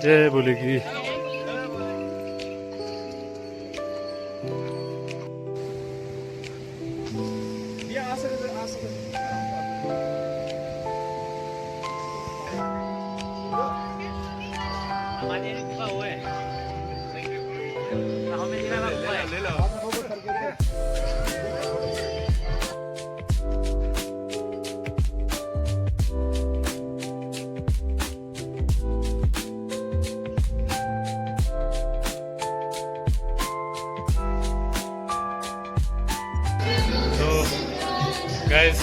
जय बोलेगी। गाइस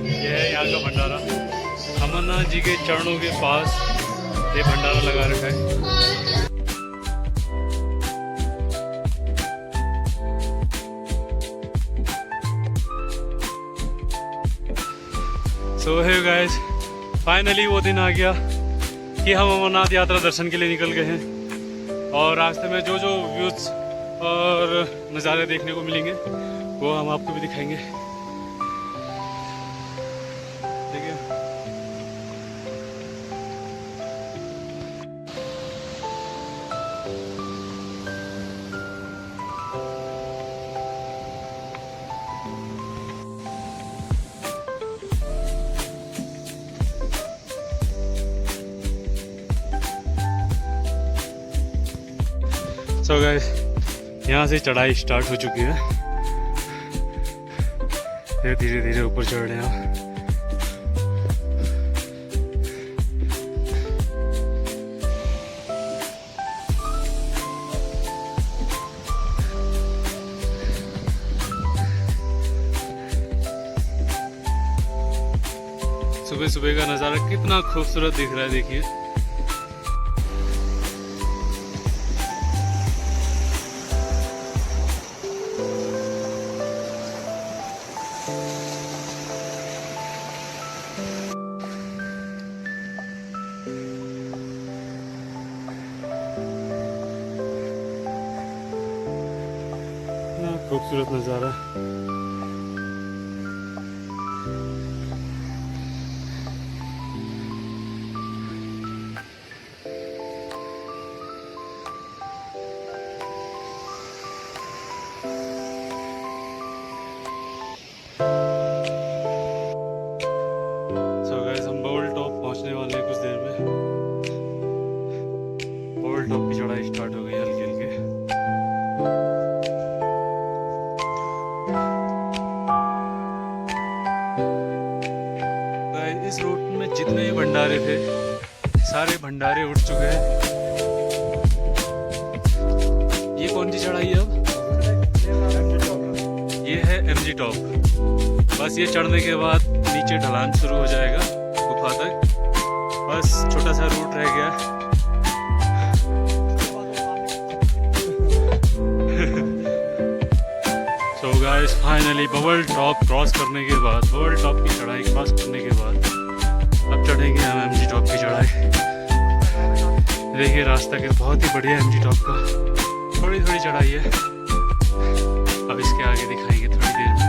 ये है यहाँ का भंडारा। अमरनाथ जी के चरणों के पास ये भंडारा लगा रखा है। सो है गाइस, फाइनली वो दिन आ गया कि हम अमरनाथ यात्रा दर्शन के लिए निकल गए हैं। और रास्ते में जो जो व्यूज और नज़ारे देखने को मिलेंगे वो हम आपको भी दिखाएंगे। देखिए सो गाइस, यहाँ से चढ़ाई स्टार्ट हो चुकी है। फिर धीरे धीरे ऊपर चढ़ रहे हैं। सुबह सुबह का नज़ारा कितना खूबसूरत दिख रहा है, देखिए। खूबसूरत नज़ारा। सो गाइस, हम बबल टॉप पहुंचने वाले हैं कुछ देर में। बबल टॉप की चढ़ाई स्टार्ट हो गई हल्के हल्के। इस रूट में जितने भी भंडारे थे सारे भंडारे उठ चुके हैं। ये कौन सी चढ़ाई है अब? ये है MG टॉप। बस ये चढ़ने के बाद नीचे ढलान शुरू हो जाएगा गुफा तक। बस छोटा सा रूट रह गया। So guys, finally bubble top cross करने के बाद, बबल टॉप की चढ़ाई क्रॉस करने के बाद अब चढ़ेंगे हम MG टॉप की चढ़ाई। देखिए रास्ता के बहुत ही बढ़िया MG टॉप का। थोड़ी थोड़ी चढ़ाई है, अब इसके आगे दिखाएंगे थोड़ी देर में।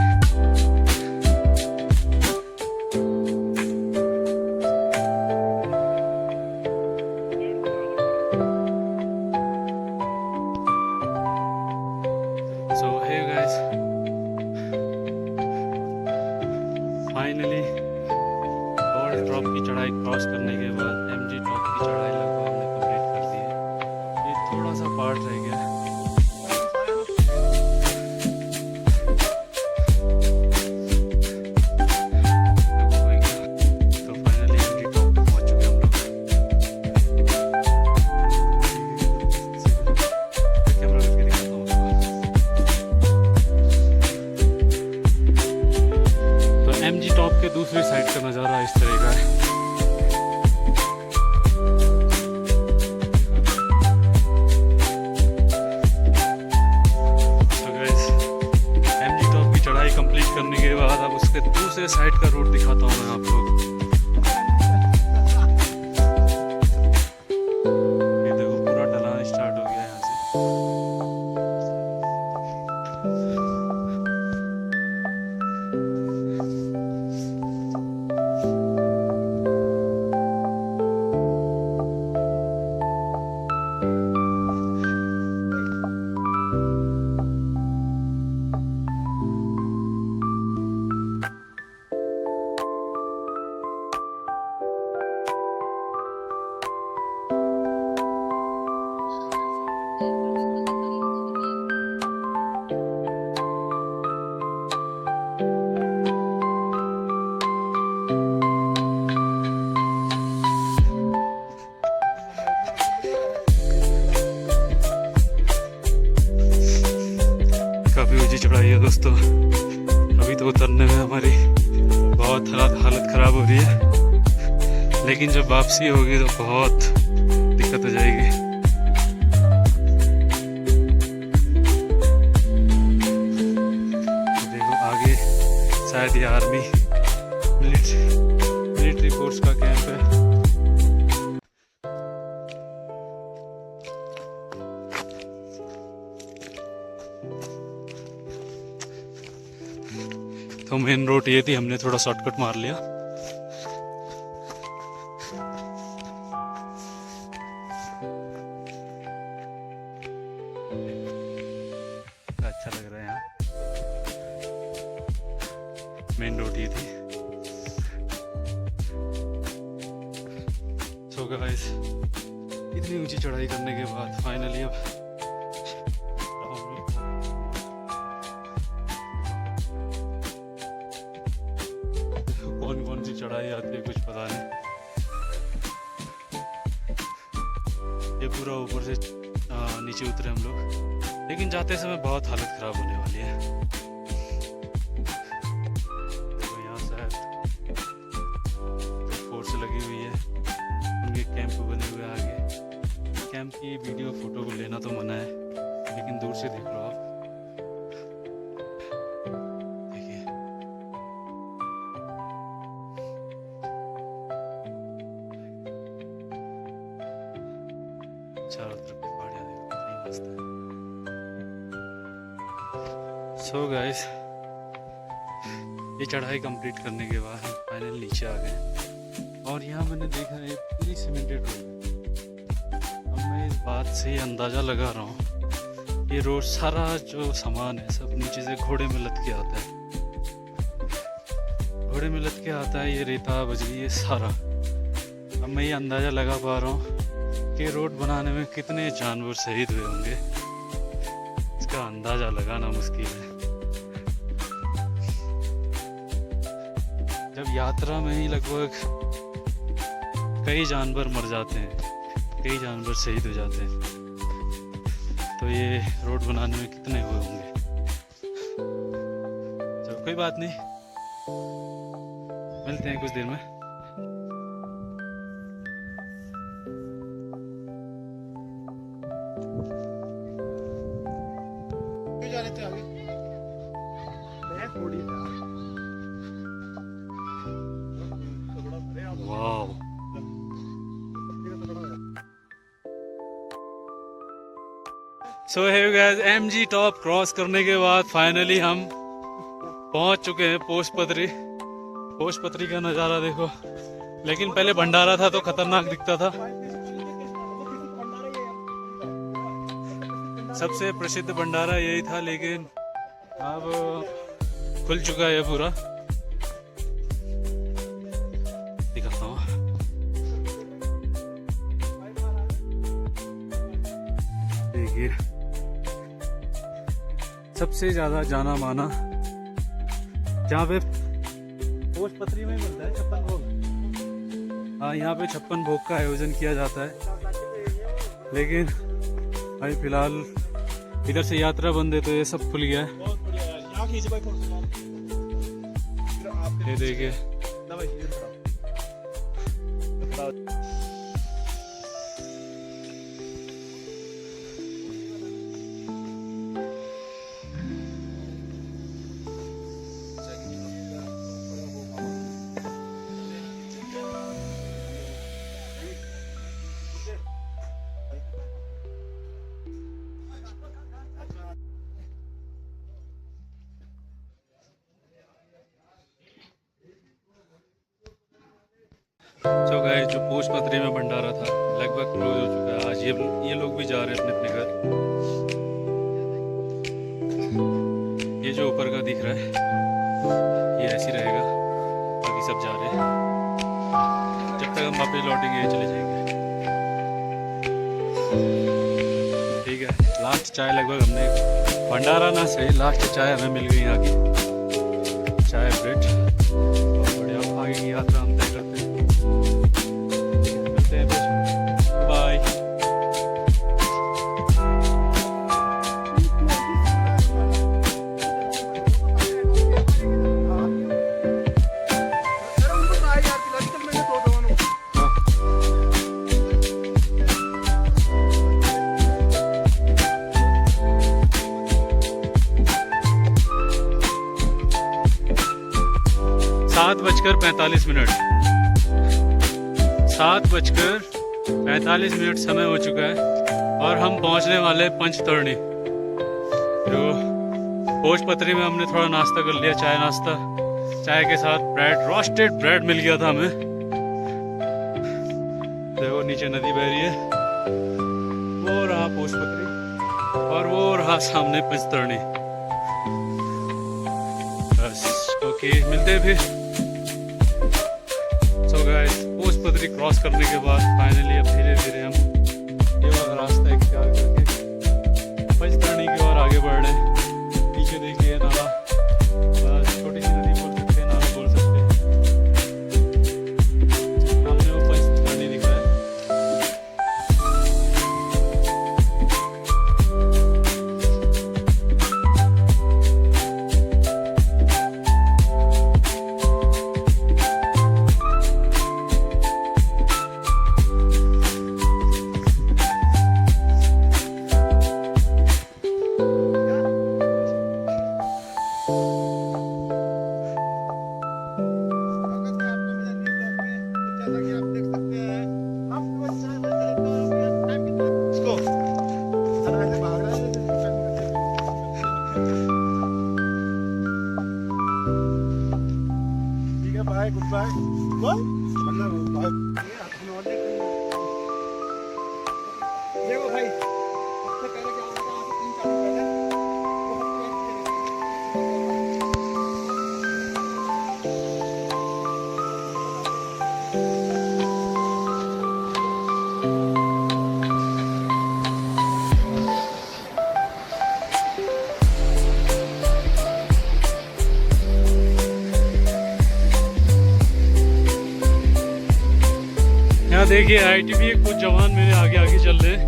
So hey guys, finally bubble top की चढ़ाई क्रॉस करने के बाद MG टॉप की चढ़ाई लगभग हमने कंप्लीट कर दी है। ये थोड़ा सा पार्ट रह गया है। चढ़ाई है दोस्तों। अभी तो उतरने में हमारी बहुत हालत ख़राब हो रही है, लेकिन जब वापसी होगी तो बहुत दिक्कत हो जाएगी। देखो आगे शायद ये आर्मी मिलिट्री फोर्स का कैंप है। तो मेन रोड ये थी, हमने थोड़ा शॉर्टकट मार लिया। अच्छा लग रहा है यहाँ, मेन रोड ये थी। सो गाइस, इतनी ऊंची चढ़ाई करने के बाद फाइनली अब कौन कौन सी चढ़ाई आती है कुछ पता नहीं। ये पूरा ऊपर से नीचे उतरे हम लोग, लेकिन जाते समय बहुत हालत खराब होने वाली है। तो यहाँ शायद फोर्स लगी हुई है, उनके कैंप बने हुए आगे। कैंप की वीडियो फोटो को लेना तो मना है, लेकिन दूर से देख लो आप। चारों तरफ पहाड़ियाँ देखो, कितनी मस्त है। सो गाइस, ये चढ़ाई कंप्लीट करने के बाद हम फाइनल नीचे आ गए, और यहाँ मैंने देखा है पूरी सीमेंटेड रोड। अब मैं इस बात से अंदाज़ा लगा रहा हूँ, ये रोड सारा जो सामान है सब नीचे से घोड़े में लद के आता है। घोड़े में लद के आता है ये रेता बजरी ये सारा। अब मैं ये अंदाज़ा लगा पा रहा हूँ कि रोड बनाने में कितने जानवर शहीद हुए होंगे, इसका अंदाज़ा लगाना मुश्किल है। जब यात्रा में ही लगभग कई जानवर मर जाते हैं, कई जानवर शहीद हो जाते हैं, तो ये रोड बनाने में कितने हुए होंगे। चलो कोई बात नहीं, मिलते हैं कुछ देर में। वाव, सो है गाइस, एमजी टॉप क्रॉस करने के बाद फाइनली हम पहुंच चुके हैं पोस्टपत्री। पोस्टपत्री का नज़ारा देखो, लेकिन पहले भंडारा था तो खतरनाक दिखता था। सबसे प्रसिद्ध भंडारा यही था, लेकिन अब खुल चुका है पूरा। दिखाता हूँ, देखिए सबसे ज्यादा जाना माना, जहाँ पे पोस्टपत्री में मिलता है 56 भोग। हाँ, यहाँ पे 56 भोग का आयोजन किया जाता है, लेकिन अभी फिलहाल इधर से यात्रा बंद है तो ये सब खुल गया है। ये देखिए, तो गए जो पोस्टपत्री में भंडारा था लगभग क्लोज हो चुका है। आज ये लोग भी जा रहे हैं अपने अपने घर। ये जो ऊपर का दिख रहा है ये ऐसे रहेगा, बाकी सब जा रहे हैं। जब तक हम वापस लौटेंगे चले जाएंगे। ठीक है, लास्ट चाय लगभग हमने, भंडारा ना सही, लास्ट चाय हमें मिल गई यहाँ की, चाय ब्रेड। बहुत बढ़िया, आगे की यात्रा हम तय करते हैं। मिलते हैं फिर, बाय। 7:45 7:45 समय हो चुका है और हम पहुंचने वाले हैं पंचतरणी। जो भोजपत्री में हमने थोड़ा नाश्ता कर लिया, चाय नाश्ता, चाय के साथ ब्रेड, रोस्टेड ब्रेड मिल गया था हमें। देखो नीचे नदी बह रही है, वो रहा भोजपत्री और वो रहा सामने पंचतरणी। बस ओके, मिलते हैं फिर। सो गाइस, भोजपत्री क्रॉस करने के बाद फाइनली अब धीरे धीरे हम ये वाला रास्ता इख्तियार करके पंचतरणी की ओर आगे बढ़ रहे हैं। पीछे देखिए नाला, बड़ा छोटी सी नदी बोल सकते हैं, नाला बोल सकते हैं। सामने वो पंचतरणी दिख रहा है। Good bye. मतलब देखो भाई, सबसे पहले क्या होता है, 3-4 पहले यहाँ देखिए ITBP के कुछ जवान मेरे आगे आगे चल रहे हैं।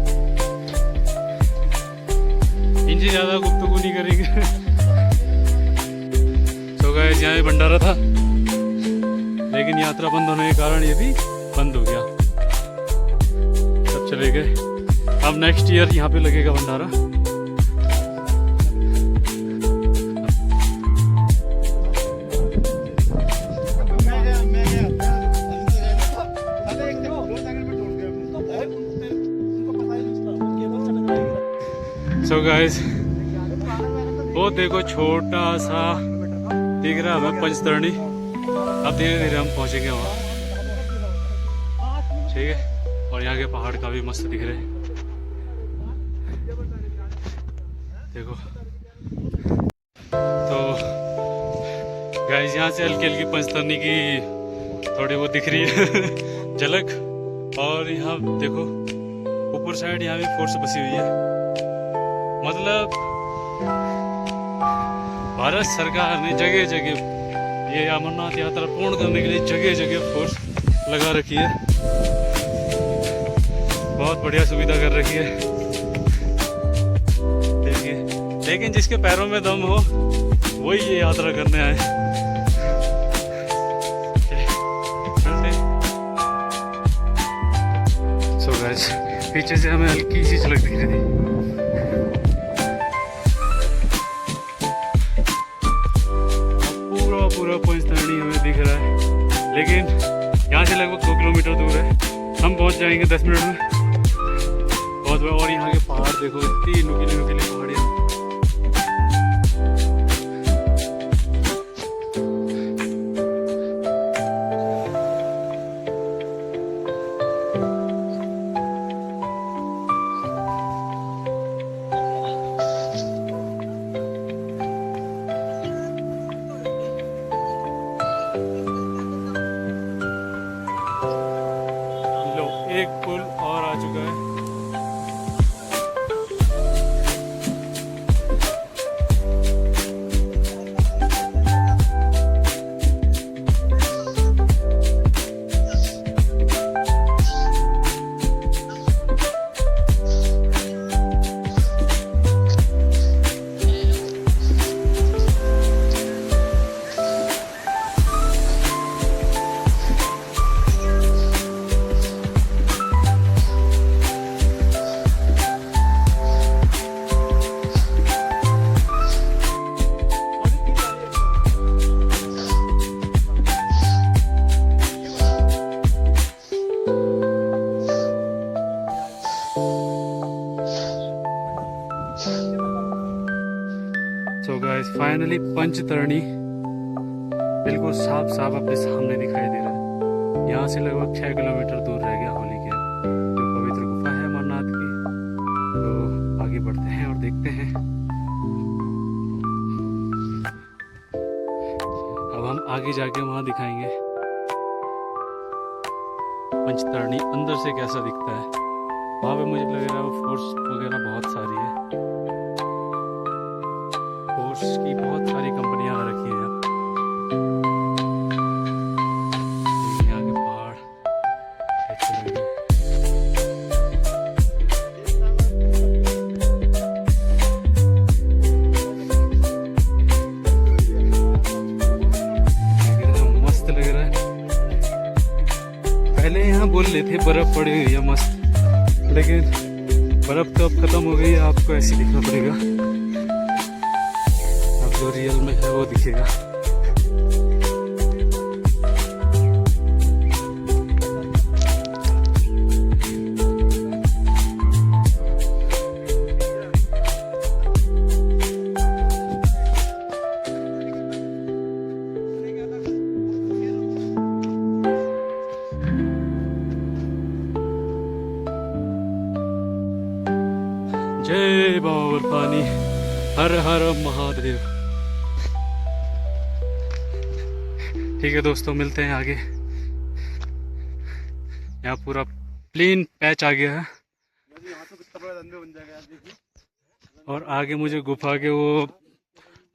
इनसे ज्यादा गुफ्तगू नहीं करेंगे। तो गाइस, यहाँ भी भंडारा था, लेकिन यात्रा बंद होने के कारण ये भी बंद हो गया। सब चले गए। अब नेक्स्ट ईयर यहाँ पे लगेगा भंडारा। सो गाइस, वो देखो छोटा सा दिख रहा है हमें पंचतरणी। अब धीरे धीरे हम पहुंचेंगे वहाँ, ठीक है। और यहाँ के पहाड़ काफी मस्त दिख रहे हैं, देखो। तो गाइस, यहाँ से हल्की हल्की पंचतरणी की थोड़ी वो दिख रही है झलक। और यहाँ देखो ऊपर साइड यहाँ भी फोर्स बसी हुई है। मतलब भारत सरकार ने जगह जगह ये अमरनाथ यात्रा पूर्ण करने के लिए जगह जगह फोर्स लगा रखी है। बहुत बढ़िया सुविधा कर रखी है, देखिए। लेकिन जिसके पैरों में दम हो वही ये यात्रा करने आए। सो गाइस, पीछे से हमें हल्की सी झलक दिख रही थी। पूरा पंचतरणी हमें दिख रहा है, लेकिन यहाँ से लगभग 2 किलोमीटर दूर है। हम पहुँच जाएंगे 10 मिनट में। बहुत बड़ा। और यहाँ के पहाड़ देखो, इतनी नुकीली नुकीली पहाड़ियाँ। एक पुल और आ चुका है। गाइस फाइनली पंचतरणी बिल्कुल साफ साफ अपने सामने दिखाई दे रहा है। यहाँ से लगभग 6 किलोमीटर दूर रह गया होली के जो पवित्र गुफा है अमरनाथ की। तो आगे बढ़ते हैं और देखते हैं। अब हम आगे जाके वहाँ दिखाएंगे पंचतरणी अंदर से कैसा दिखता है। वहाँ पे मुझे लग रहा है वो फोर्स वगैरह बहुत सारी है। फोर्स की बहुत सारी कंपनियां आ रखी हैं यहाँ के पहाड़ अच्छे लग रहे हैं। मस्त लग रहा है। पहले यहाँ बोल रहे थे बर्फ पड़ी हुई है मस्त, लेकिन बर्फ तो अब खत्म हो गई है। आपको ऐसी दिखना पड़ेगा, अब जो रियल में है वो दिखेगा। जय बाबर पानी, हर हर महादेव। ठीक है दोस्तों, मिलते हैं आगे। यहाँ पूरा प्लेन पैच आ गया है और आगे मुझे गुफा के वो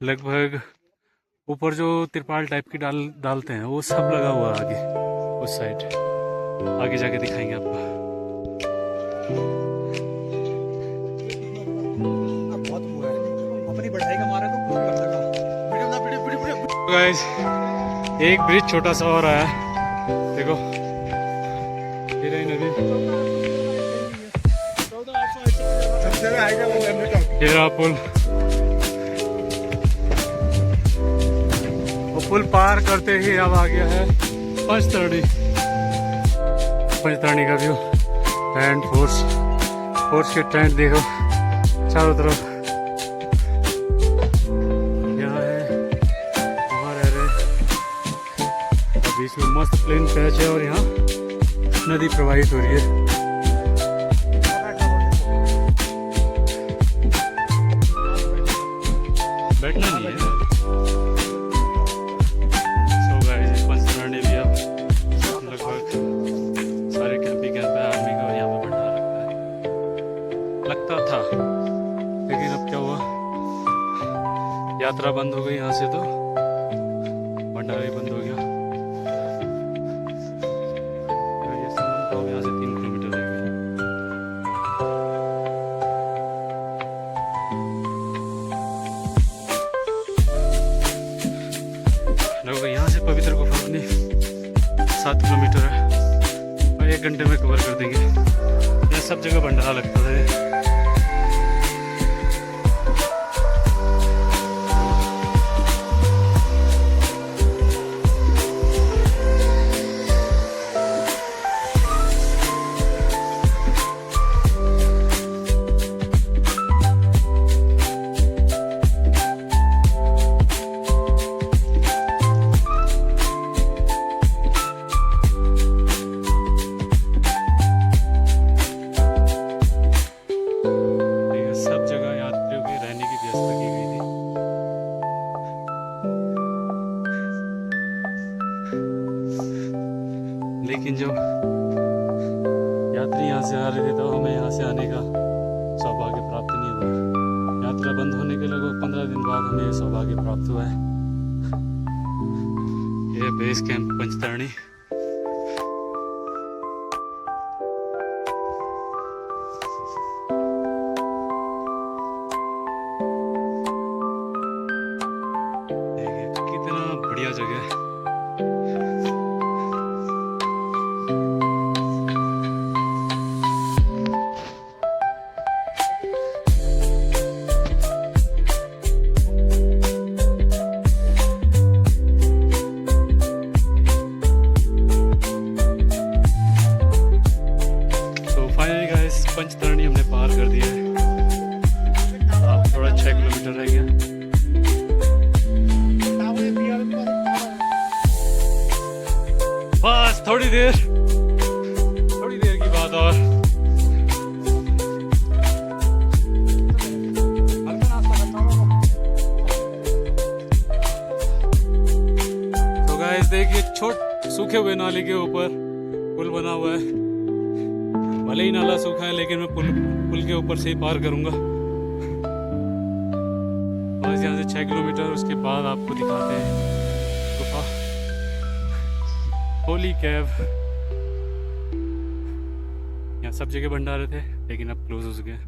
लगभग ऊपर जो तिरपाल टाइप की डालते हैं वो सब लगा हुआ है आगे उस साइड। आगे जाके दिखाएंगे आपको। गाइस एक ब्रिज छोटा सा और आया, देखो ये रही नदी। ये रहा पुल। वो पुल पार करते ही अब आ गया है पंचतरणी। पंचतरणी का व्यू, टेंट फोर्स के टेंट देखो चारों तरफ। बीच में मस्त प्लेन पैच है और यहाँ नदी प्रवाहित हो रही है। बैठना नहीं है। सो गाइस पंचतरणी भी अब लगभग सारे कैंपिंग कैंप है आर्मी का और यहाँ पे भंडारा लगता था, लेकिन अब क्या हुआ, यात्रा बंद हो गई यहाँ से तो भंडारा ही बंद हो गया। लगभग यहाँ से पवित्र गुफा अपनी 7 किलोमीटर है और 1 घंटे में कवर कर देंगे। यहाँ सब जगह भंडारा लगता है। लेकिन जब यात्री यहाँ से आ रहे थे तो हमें यहाँ से आने का सौभाग्य प्राप्त नहीं हुआ। यात्रा बंद होने के लगभग 15 दिन बाद हमें सौभाग्य प्राप्त हुआ है। ये बेस कैंप पंचतरणी। कितना बढ़िया जगह है। पंचतरणी हमने पार कर दिया है। अब थोड़ा 6 किलोमीटर रह गया। थोड़ी देर की बात और हल्का नाश्ता करता हूँ। तो गाइस देखिए सूखे हुए नाले के ऊपर पुल बना हुआ है। भले ही नाला सूखा है लेकिन मैं पुल के ऊपर से ही पार करूंगा। बस यहाँ से 6 किलोमीटर उसके बाद आपको दिखाते हैं गुफा होली केव। यहाँ सब जगह भंडारे थे लेकिन अब क्लोज हो चुके हैं।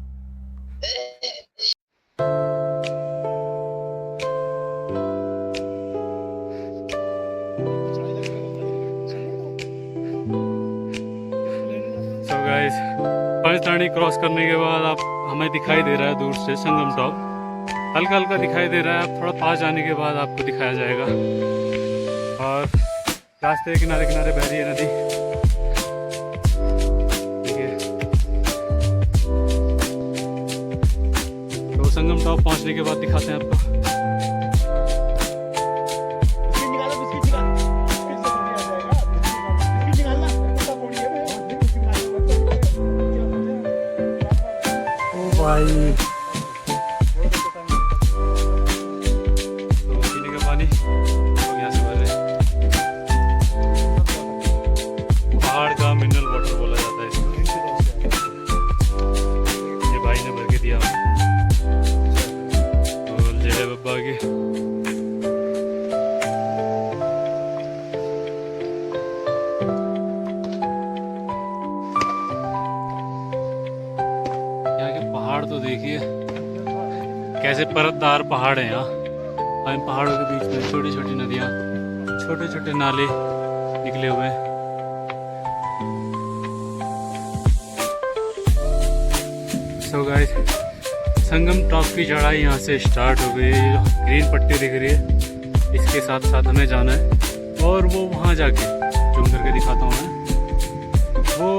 सो गाइस पंचतरणी क्रॉस करने के बाद आप हमें दिखाई दे रहा है दूर से संगम टॉप। हल्का हल्का दिखाई दे रहा है। आप थोड़ा पास जाने के बाद आपको दिखाया जाएगा। और रास्ते के किनारे किनारे बह रही है नदी। देखिए तो संगम टॉप पहुंचने के बाद दिखाते हैं आपको। बिस्किट निकालो, बिस्किट निकाल। बिस्किट से थोड़ी आ जाएगा। बिस्किट निकालना, कुत्ता फोड़ी है बे। बिस्किट निकाल। ओ भाई तो पीने का पानी लोग यहाँ से भर रहे हैं। पहाड़ का मिनरल वाटर बोला जाता है इसको। ये भाई ने भर के दिया और जय बब्बा के। यहाँ के पहाड़ तो देखिए कैसे परतदार पहाड़ हैं। यहाँ इन पहाड़ों के बीच में छोटी छोटी नदियाँ, छोटे छोटे नाले निकले हुए हैं। सो गाइस संगम टॉप की चढ़ाई यहाँ से स्टार्ट हो गई है। ये जो ग्रीन पट्टी दिख रही है इसके साथ साथ हमें जाना है। और वो वहाँ जाके जूम करके दिखाता हूँ मैं। वो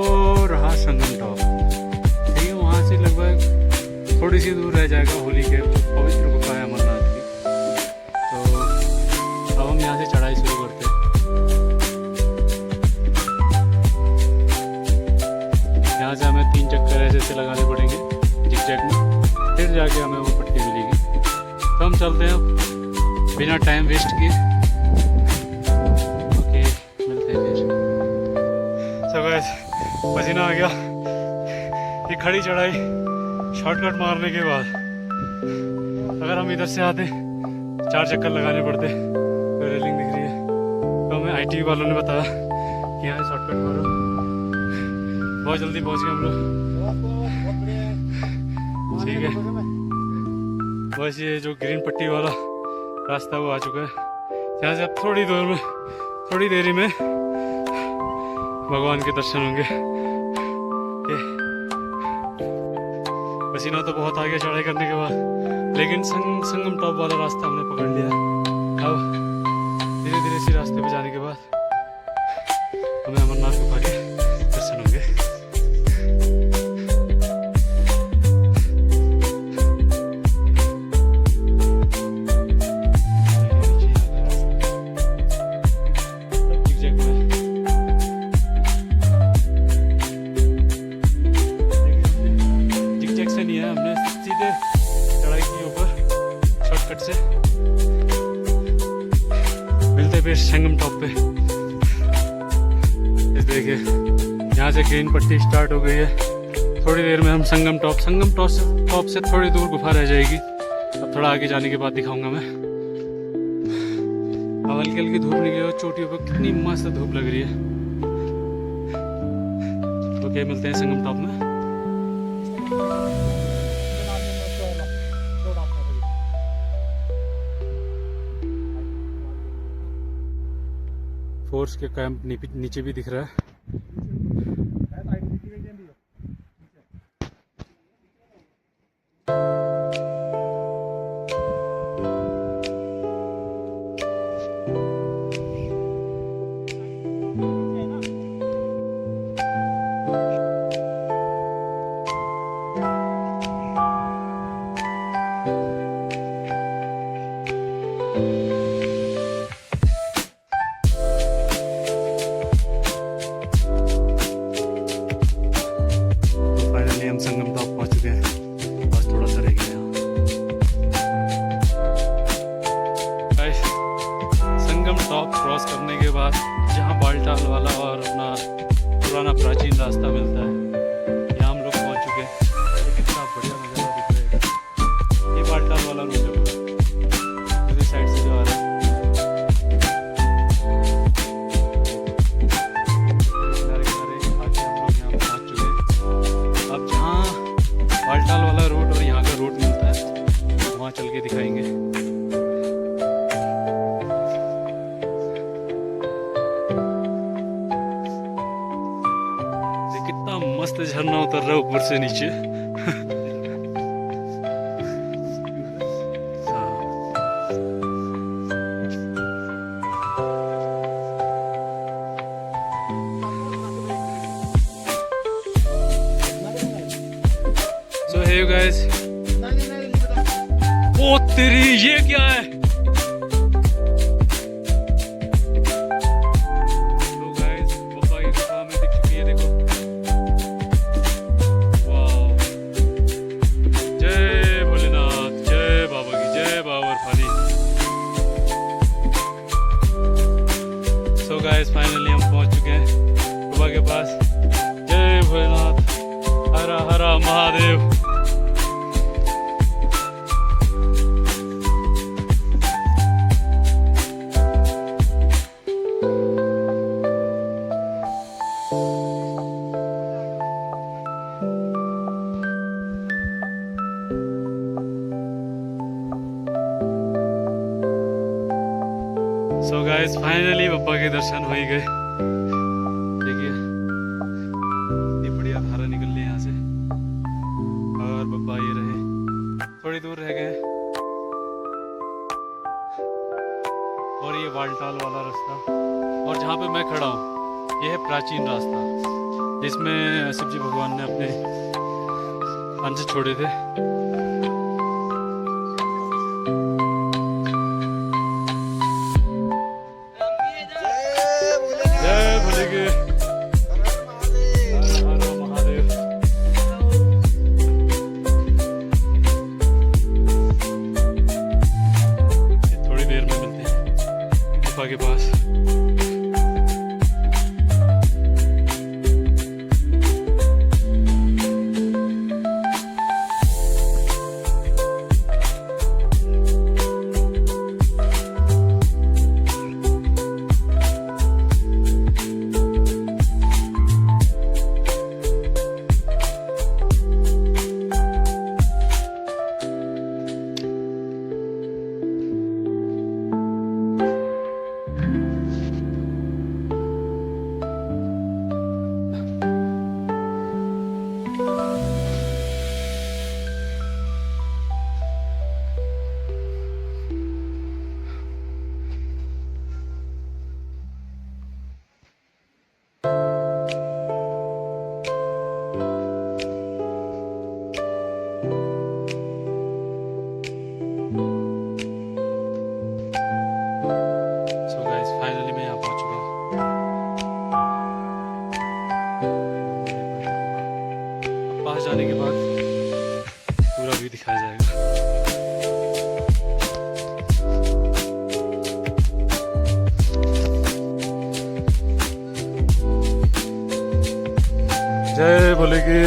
रहा संगम टॉप। ठीक है, वहाँ से लगभग थोड़ी सी दूर रह जाएगा होली के पवित्र गुफा है अमरनाथ की। तो अब हम यहाँ से चढ़ाई शुरू करते हैं। यहाँ से हमें 3 चक्कर ऐसे लगाने पड़ेंगे जिग-जैग में, फिर जाके हमें वो पट्टी मिलेगी। तो हम चलते हैं बिना टाइम वेस्ट किए। ओके मिलते हैं फिर। सो गाइस पसीना आ गया। ये खड़ी चढ़ाई शॉर्टकट मारने के बाद अगर हम इधर से आते 4 चक्कर लगाने पड़ते। तो रेलिंग दिख रही है तो हमें IT वालों ने बताया कि यहाँ शॉर्टकट मारो। बहुत जल्दी पहुँच गए हम लोग। ठीक है, बस ये जो ग्रीन पट्टी वाला रास्ता वो आ चुका है। यहाँ से अब थोड़ी देरी में भगवान के दर्शन होंगे। पसीना तो बहुत आ गया चढ़ाई करने के बाद, लेकिन संगम टॉप वाला रास्ता हमने पकड़ लिया। अब धीरे धीरे इसी रास्ते पे जाने के बाद हमें अमरनाथ गुफा के दर्शन होंगे। फिर संगम टॉप पे इस देखिए यहाँ से ग्रीन पट्टी स्टार्ट हो गई है। थोड़ी देर में हम संगम टॉप से थोड़ी दूर गुफा रह जाएगी। अब थोड़ा आगे जाने के बाद दिखाऊंगा मैं। अब हल्की हल्की धूप निकली और चोटियों पर कितनी मस्त धूप लग रही है। ओके मिलते हैं संगम टॉप में। फोर्स के कैंप नीचे भी दिख रहा है। वहाँ चल के दिखाएंगे। ये कितना मस्त झरना उतर रहा है ऊपर से नीचे। So hey you guys, ओ तेरी ये क्या है? तो guys, पापा की गुफा में दिख चुकी है, देखो। वाह, जय भोलेनाथ, जय बाबा की, जय बाबर फाली। So guys, फाइनली हम पहुंच चुके हैं पापा के पास। जय भोलेनाथ, हरा हरा महादेव। सो गाइस, फाइनली पापा के दर्शन हो ही गए। देखिए ये बढ़िया धारा निकल रही है यहाँ से, और पापा ये रहे, थोड़ी दूर रह गए। और ये बालटाल वाला रास्ता, और जहाँ पे मैं खड़ा हूँ ये है प्राचीन रास्ता, जिसमें शिव जी भगवान ने अपने अंश छोड़े थे। के पास जाने के बाद पूरा व्यू दिखाया जाएगा। जय भोले की।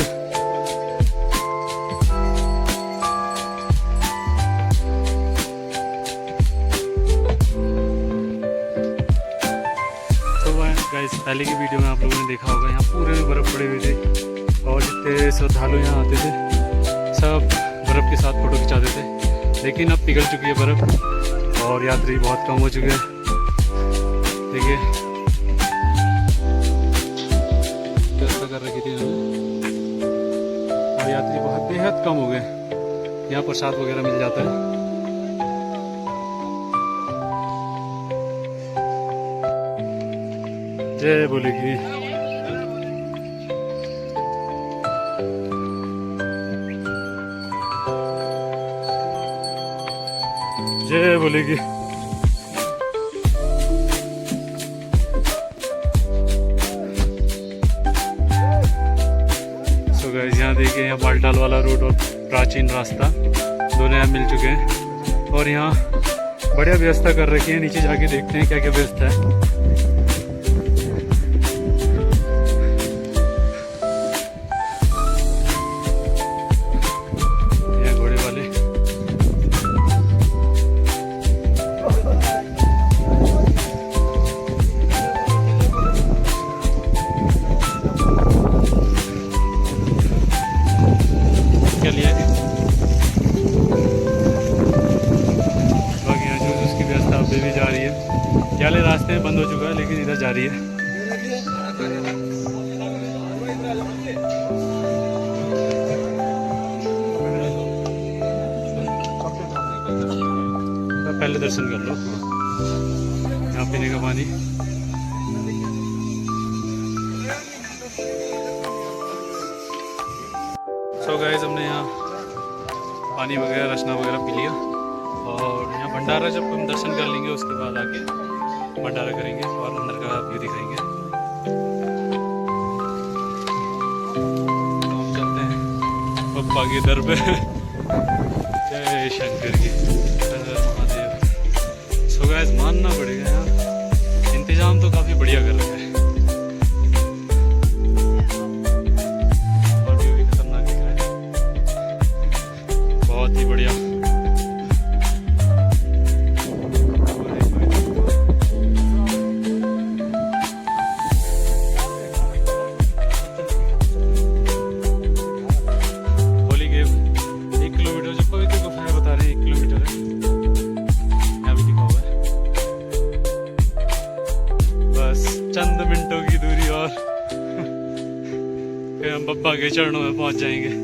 तो गाइस, पहले की वीडियो में आप लोगों ने देखा होगा, यहाँ पूरे में बर्फ पड़ी हुई थी, और जितने श्रद्धालु यहाँ आते थे सब बर्फ़ के साथ फ़ोटो खिंचाते थे। लेकिन अब पिघल चुकी है बर्फ़ और यात्री बहुत कम हो चुके हैं। देखिए व्यवस्था कर रखी थी इन्होंने, और यात्री बहुत बेहद कम हो गए। यहाँ प्रसाद वगैरह मिल जाता है। जय भोले की। जय भोले की। सो गाइस, यहाँ देखिए, यहाँ बालटाल वाला रोड और प्राचीन रास्ता दोनों यहाँ मिल चुके हैं, और यहाँ बढ़िया व्यवस्था कर रखी है। नीचे जाके देखते हैं क्या क्या व्यवस्था है। लेकिन इधर जा रही है। पहले दर्शन कर लो, यहाँ पीने का पानी। सो गाइस, हमने यहाँ पानी वगैरह रचना वगैरह पी लिया और यहाँ भंडारा जब हम दर्शन कर लेंगे उसके बाद आके भंडारा करेंगे और अंदर का व्यू दिखाएंगे। तो हम चलते हैं पप्पा के दर पे। जय शंकर की, हर हर महादेव। सो गाइस, मानना पड़ेगा यार, इंतजाम तो काफ़ी बढ़िया कर रखा है और व्यू भी खतरनाक दिख रहा है, बहुत ही बढ़िया। होली गेव 1 किलोमीटर, जो पवित्र गुफा है बता रहे हैं 1 किलोमीटर है, यहाँ भी लिखा हुआ है। बस चंद मिनटों की दूरी और फिर हम बप्पा के चरणों में पहुंच जाएंगे।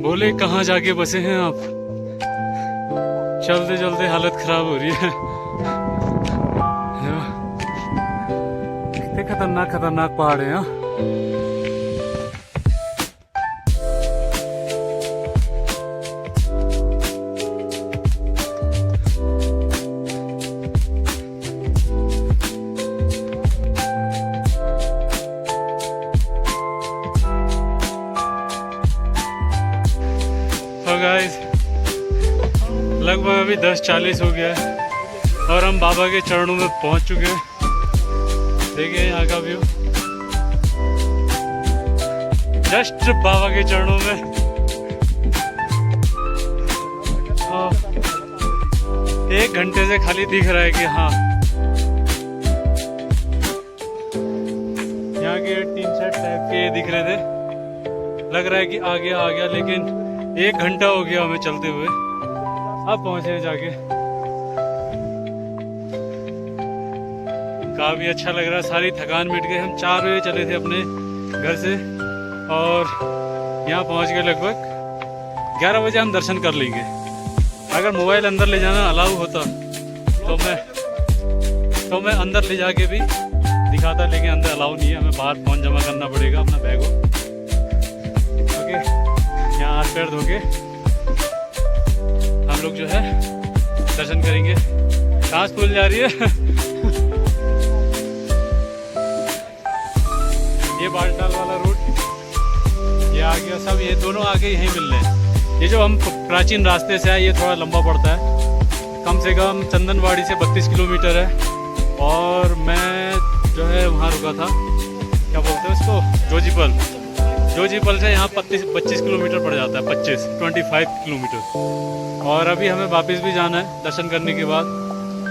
बोले कहाँ जाके बसे हैं आप, चलते चलते हालत खराब हो रही है। कितने खतरनाक खतरनाक पहाड़ हैं यहाँ। तो गाइस, लगभग अभी 10:40 हो गया है और हम बाबा के चरणों में पहुंच चुके हैं। देखिए यहाँ का व्यू, जस्ट बाबा के चरणों में। 1 घंटे से खाली दिख रहा है कि हाँ, यहाँ के टीन सेट टाइप के दिख रहे थे, लग रहा है कि आ गया, लेकिन 1 घंटा हो गया हमें चलते हुए, अब पहुंचे जाके। काफी अच्छा लग रहा है, सारी थकान मिट गई। हम 4 बजे चले थे अपने घर से और यहाँ पहुंच गए लगभग 11 बजे। हम दर्शन कर लेंगे। अगर मोबाइल अंदर ले जाना अलाउ होता तो मैं अंदर ले जाके भी दिखाता, लेकिन अंदर अलाउ नहीं है। हमें बाहर फोन जमा करना पड़ेगा अपना बैग हो। ओके, यहाँ हाथ पैर धो के हम लोग जो है दर्शन करेंगे। सांस फूल जा रही है। ये बालटाल वाला रूट, ये आ गया सब, ये दोनों आगे यहीं मिल रहे हैं। ये जो हम प्राचीन रास्ते से आए, ये थोड़ा लंबा पड़ता है, कम से कम चंदनवाड़ी से 32 किलोमीटर है। और मैं जो है वहाँ रुका था, क्या बोलते हैं उसको, जोजीपल से यहाँ 25 किलोमीटर पड़ जाता है, 25 किलोमीटर। और अभी हमें वापस भी जाना है दर्शन करने के बाद,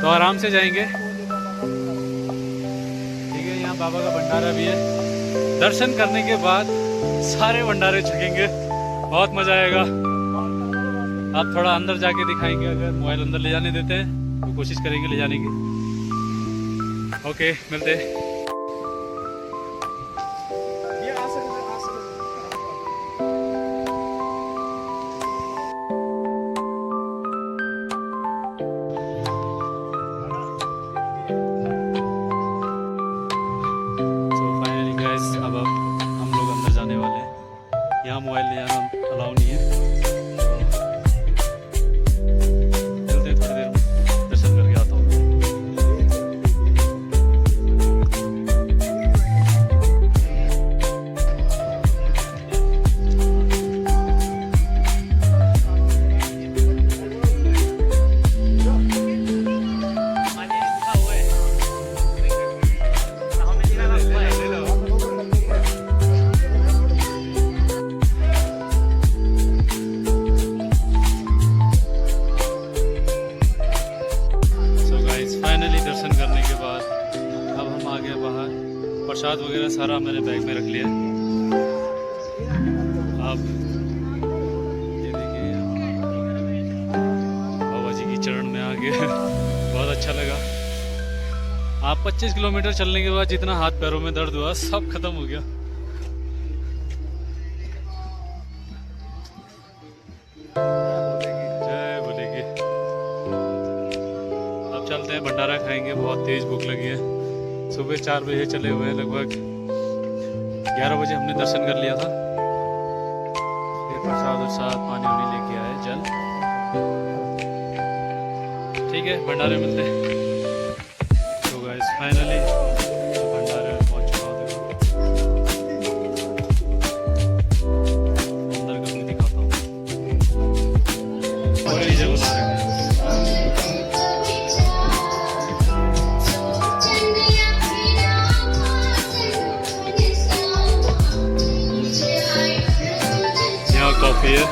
तो आराम से जाएंगे। ठीक है, यहाँ बाबा का भंडारा भी है। दर्शन करने के बाद सारे भंडारे छकेंगे, बहुत मजा आएगा। आप थोड़ा अंदर जाके दिखाएंगे, अगर मोबाइल अंदर ले जाने देते हैं तो कोशिश करेंगे ले जाने की। ओके, मिलते हैं। अब हम लोग अंदर जाने वाले हैं। यहाँ मोबाइल ले जाना अलाउ नहीं है। चलते थोड़ी देर में दर्शन करके आता हूँ। प्रसाद वगैरह सारा मैंने बैग में रख लिया है। आप ये देखिए बाबा जी की चरण में आके बहुत अच्छा लगा। आप 25 किलोमीटर चलने के बाद जितना हाथ पैरों में दर्द हुआ सब खत्म हो गया। जय बोलेगी। अब चलते हैं, भंडारा खाएंगे, बहुत तेज भूख लगी है। सुबह 4 बजे चले हुए हैं, लगभग 11 बजे हमने दर्शन कर लिया था। फिर प्रसाद और साथ पानी वानी लेके आए, जल। ठीक है, भंडारे मिलते हैं। तो गाइस फाइनली भंडारे में पहुंच चुका हूं। अंदर का व्यू दिखाता हूँ। और ये जगह बना रहे हैं। कॉफी है,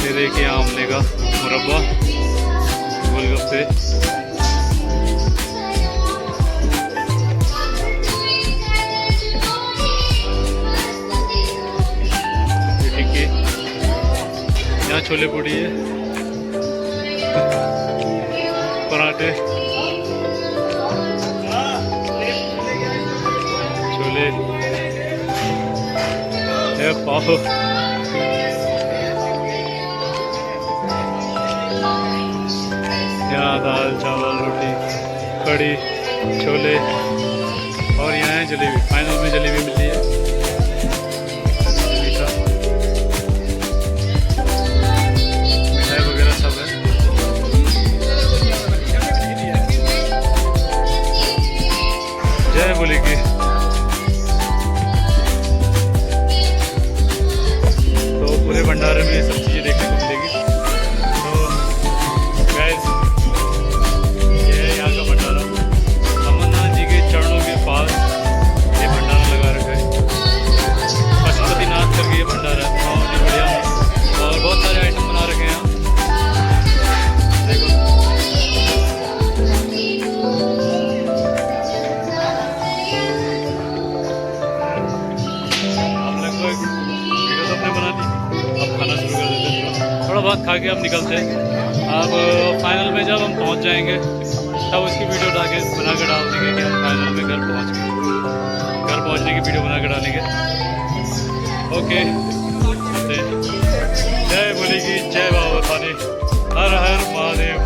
ये देखिए आमले का मुरब्बा, गोलगप्पे, टिक्की, यहाँ छोले पूड़ी है, पराठे, छोले, पाव, यहाँ दाल चावल रोटी कड़ी छोले, और यहाँ है जलेबी। फाइनल में जलेबी मिलती है, मिठाई वगैरह सब है। जय बोलेगी। पूरे भंडारे में ये सब चीज़ें देखने को मिलेगी। तो गाइस ये है यहाँ का भंडारा। अमरनाथ जी के चरणों के पास ये भंडारा लगा रखा है। पशुपतिनाथ करके ये भंडारा है, बहुत ही बढ़िया। और बहुत सारे आइटम बना रखे हैं यहाँ, देखो। आप लगभग वीडियो तो अपने बना दी, अब खाना शुरू कर देते हैं। थोड़ा बहुत खा के अब निकलते हैं। अब फाइनल में जब हम पहुंच जाएंगे तब उसकी वीडियो बना के डाल देंगे कि हम फाइनल में घर पहुंचने की वीडियो बना के डालेंगे। ओके, जय बोलेगी, जय बाबा थाने, हर हर महादेव।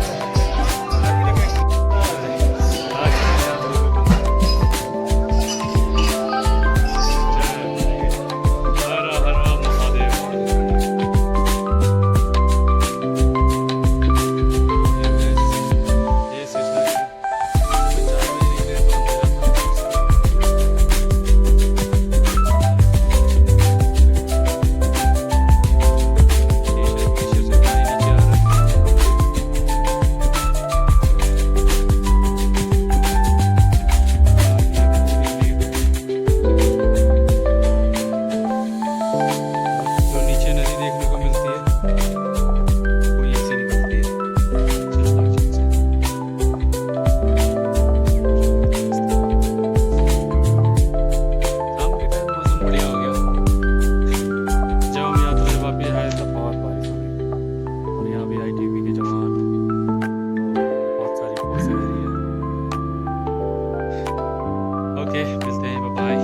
ओके, मिलते हैं, बाय बाय।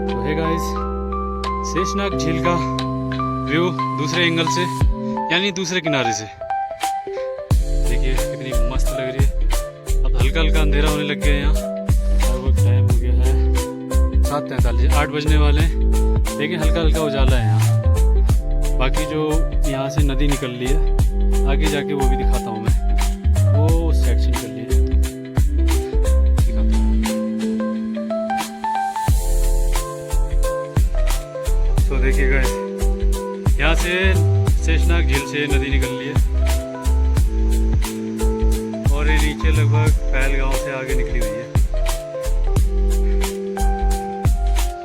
तो है गाइस, शेषनाग झील का व्यू दूसरे एंगल से, यानी दूसरे किनारे से। देखिए कितनी मस्त लग रही है। अब हल्का हल्का अंधेरा होने लग गया है यहाँ, और वो टाइम हो गया है 7:43, 8 बजने वाले हैं, लेकिन हल्का हल्का उजाला है यहाँ। बाकी जो यहाँ से नदी निकल रही है, आगे जाके वो भी दिखाता हूँ मैं। वो उस साइड से निकल रही है, दिखाता हूँ। तो देखिए गाइस, यहाँ से शेषनाग झील से नदी निकल रही है, और ये नीचे लगभग पहलगांव से आगे निकली हुई है।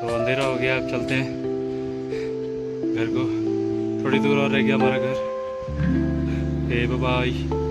तो अंधेरा हो गया, अब चलते हैं घर को। थोड़ी दूर और रह गया हमारा घर। Bye bye.